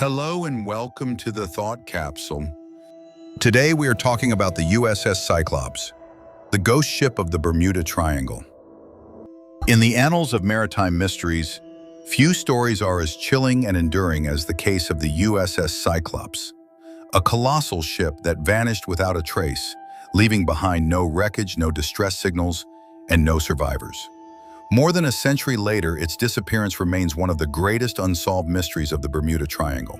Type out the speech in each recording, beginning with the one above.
Hello and welcome to the Thought Capsule. Today we are talking about the USS Cyclops, the ghost ship of the Bermuda Triangle. In the annals of maritime mysteries, few stories are as chilling and enduring as the case of the USS Cyclops, a colossal ship that vanished without a trace, leaving behind no wreckage, no distress signals, and no survivors. More than a century later, its disappearance remains one of the greatest unsolved mysteries of the Bermuda Triangle.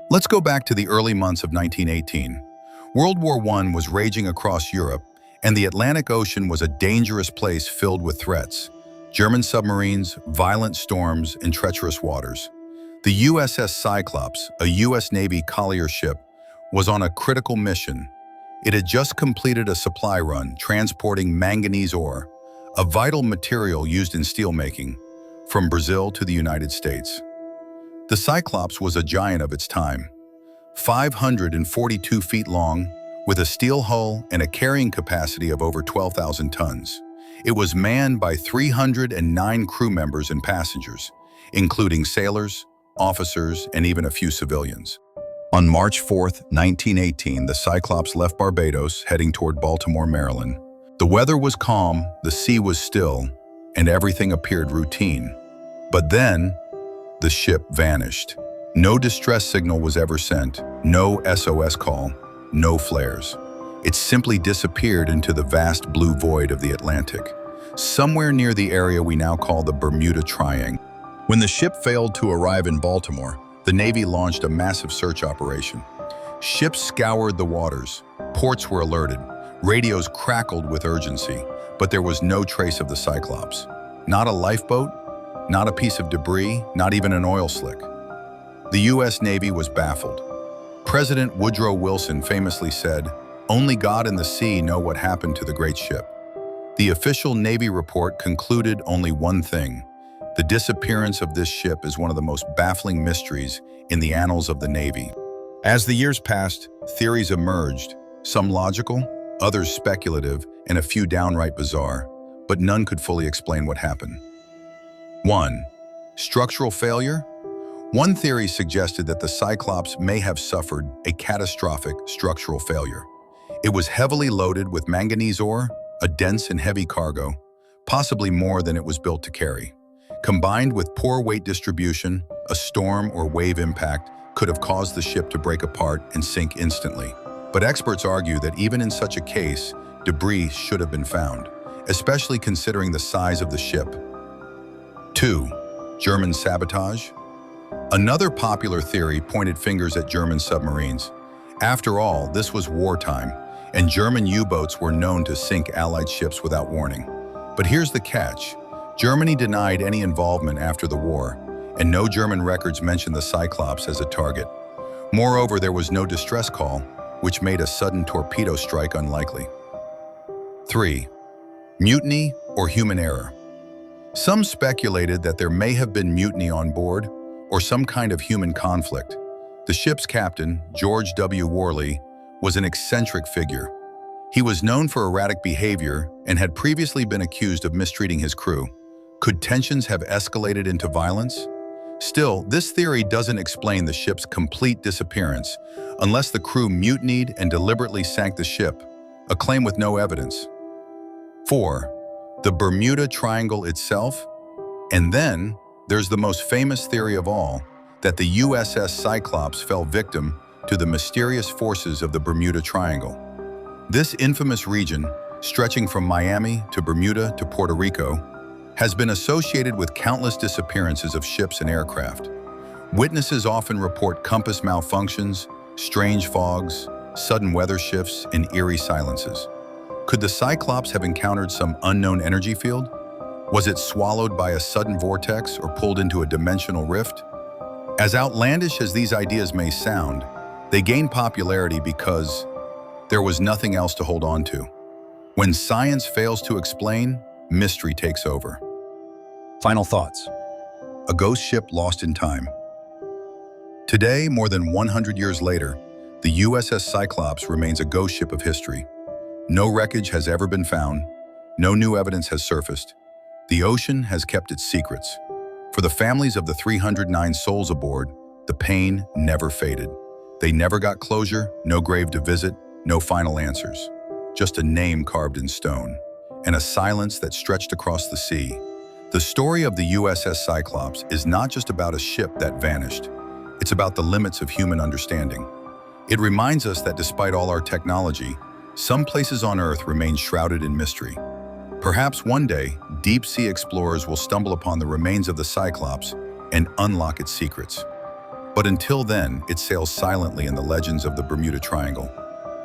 Let's go back to the early months of 1918. World War I was raging across Europe, and the Atlantic Ocean was a dangerous place filled with threats: German submarines, violent storms, and treacherous waters. The USS Cyclops, a U.S. Navy collier ship, was on a critical mission. It had just completed a supply run, transporting manganese ore, a vital material used in steelmaking, from Brazil to the United States. The Cyclops was a giant of its time, 542 feet long, with a steel hull and a carrying capacity of over 12,000 tons. It was manned by 309 crew members and passengers, including sailors, officers, and even a few civilians. On March 4, 1918, the Cyclops left Barbados, heading toward Baltimore, Maryland. The weather was calm, the sea was still, and everything appeared routine. But then, the ship vanished. No distress signal was ever sent, no SOS call, no flares. It simply disappeared into the vast blue void of the Atlantic, somewhere near the area we now call the Bermuda Triangle. When the ship failed to arrive in Baltimore, the Navy launched a massive search operation. Ships scoured the waters, ports were alerted, radios crackled with urgency, but there was no trace of the Cyclops. Not a lifeboat, not a piece of debris, not even an oil slick. The U.S. Navy was baffled. President Woodrow Wilson famously said, "Only God and the sea know what happened to the great ship." The official Navy report concluded only one thing: the disappearance of this ship is one of the most baffling mysteries in the annals of the Navy. As the years passed, theories emerged, some logical, others speculative, and a few downright bizarre, but none could fully explain what happened. 1. Structural failure? One theory suggested that the Cyclops may have suffered a catastrophic structural failure. It was heavily loaded with manganese ore, a dense and heavy cargo, possibly more than it was built to carry. Combined with poor weight distribution, a storm or wave impact could have caused the ship to break apart and sink instantly. But experts argue that even in such a case, debris should have been found, especially considering the size of the ship. 2. German sabotage? Another popular theory pointed fingers at German submarines. After all, this was wartime, and German U-boats were known to sink Allied ships without warning. But here's the catch. Germany denied any involvement after the war, and no German records mention the Cyclops as a target. Moreover, there was no distress call, which made a sudden torpedo strike unlikely. 3. Mutiny or human error? Some speculated that there may have been mutiny on board or some kind of human conflict. The ship's captain, George W. Worley, was an eccentric figure. He was known for erratic behavior and had previously been accused of mistreating his crew. Could tensions have escalated into violence? Still, this theory doesn't explain the ship's complete disappearance unless the crew mutinied and deliberately sank the ship, a claim with no evidence. 4. The Bermuda Triangle itself? And then, there's the most famous theory of all, that the USS Cyclops fell victim to the mysterious forces of the Bermuda Triangle. This infamous region, stretching from Miami to Bermuda to Puerto Rico, has been associated with countless disappearances of ships and aircraft. Witnesses often report compass malfunctions, strange fogs, sudden weather shifts, and eerie silences. Could the Cyclops have encountered some unknown energy field? Was it swallowed by a sudden vortex or pulled into a dimensional rift? As outlandish as these ideas may sound, they gained popularity because there was nothing else to hold on to. When science fails to explain, mystery takes over. Final thoughts. A ghost ship lost in time. Today, more than 100 years later, the USS Cyclops remains a ghost ship of history. No wreckage has ever been found, no new evidence has surfaced. The ocean has kept its secrets. For the families of the 309 souls aboard, The pain never faded. They never got closure, no grave to visit, no final answers. Just a name carved in stone, and a silence that stretched across the sea. The story of the USS Cyclops is not just about a ship that vanished. It's about the limits of human understanding. It reminds us that despite all our technology, some places on Earth remain shrouded in mystery. Perhaps one day, deep-sea explorers will stumble upon the remains of the Cyclops and unlock its secrets. But until then, it sails silently in the legends of the Bermuda Triangle,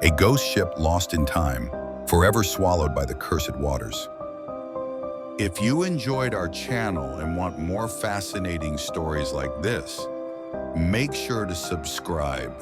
a ghost ship lost in time, forever swallowed by the cursed waters. If you enjoyed our channel and want more fascinating stories like this, make sure to subscribe.